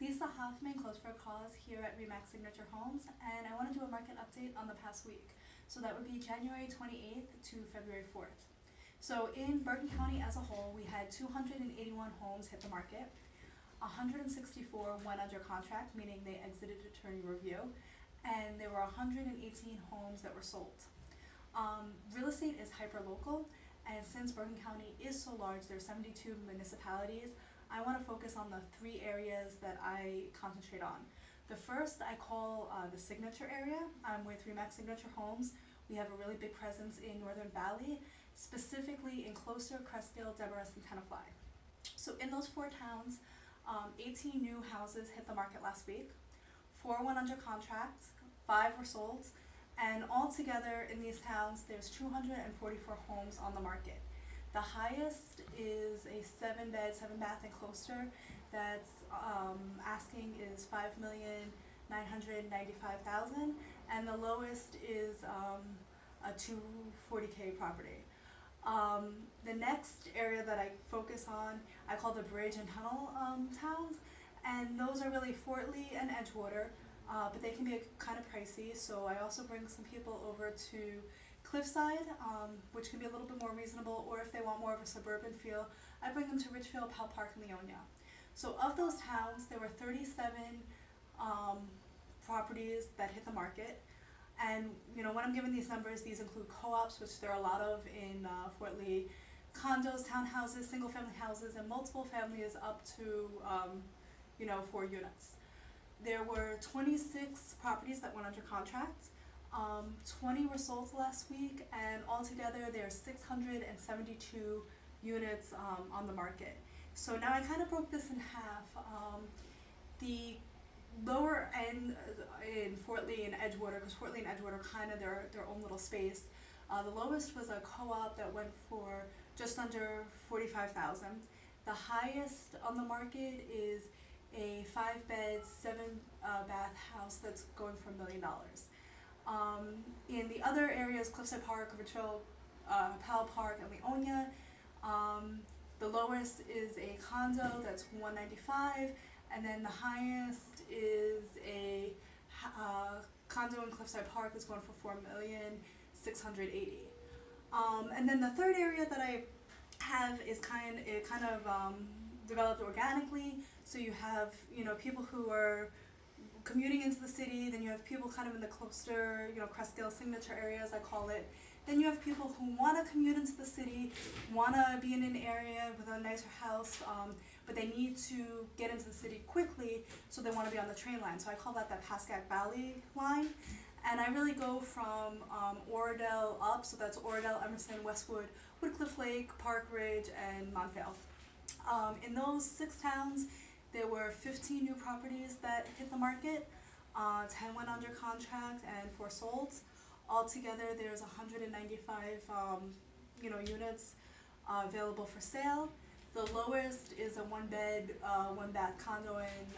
Lisa Hoffman, close for a cause here at Remax Signature Homes, and I want to do a market update on the past week. So that would be January 28th to February 4th. So in Bergen County as a whole, we had 281 homes hit the market. 164 went under contract, meaning they exited attorney review, and there were 118 homes that were sold. Real estate is hyper-local, and since Bergen County is so large, there are 72 municipalities, I want to focus on the three areas that I concentrate on. The first I call the Signature area. I'm with Remax Signature Homes. We have a really big presence in Northern Valley, specifically in Closter, Cresskill, Demarest, and Tenafly. So in those four towns, 18 new houses hit the market last week. 4 went under contract, 5 were sold, and altogether in these towns there's 244 homes on the market. The highest is a 7-bed, 7-bath in Closter that's asking is $5,995,000, and the lowest is a 240K property. The next area that I focus on, I call the bridge and tunnel towns, and those are really Fort Lee and Edgewater, but they can be kind of pricey, so I also bring some people over to Cliffside, which can be a little bit more reasonable, or if they want more of a suburban feel, I bring them to Richfield, Pell Park, and Leonia. So of those towns, there were 37 properties that hit the market. And when I'm giving these numbers, these include co-ops, which there are a lot of in Fort Lee, condos, townhouses, single-family houses, and multiple families up to 4 units. There were 26 properties that went under contract. 20 were sold last week, and altogether there are 672 units on the market. So now I kind of broke this in half. The lower end in Fort Lee and Edgewater, because Fort Lee and Edgewater are kind of their own little space. The lowest was a co-op that went for just under $45,000. The highest on the market is a 5-bed, 7-bath house that's going for $1 million. In the other areas, Cliffside Park, Richfield, Powell Park, and Leonia, the lowest is a condo that's $195,000, and then the highest is a condo in Cliffside Park that's going for $4,680,000. And then the third area that I have is kind of developed organically. So you have people who are commuting into the city, then you have people kind of in the Closter, Cresskill Signature areas, I call it. Then you have people who want to commute into the city, want to be in an area with a nicer house, but they need to get into the city quickly, so they want to be on the train line. So I call that the Pascack Valley line. And I really go from Oradell up, so that's Oradell, Emerson, Westwood, Woodcliff Lake, Park Ridge, and Montvale. In those 6 towns, there were 15 new properties that hit the market, 10 went under contract, and 4 sold. Altogether, there's 195 units available for sale. The lowest is a 1-bed, 1-bath condo in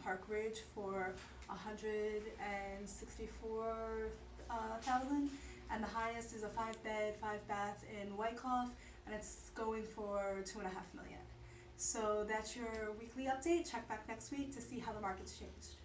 Park Ridge for $164,000, and the highest is a 5-bed, 5-bath in Wyckoff, and it's going for $2.5 million. So that's your weekly update. Check back next week to see how the market's changed.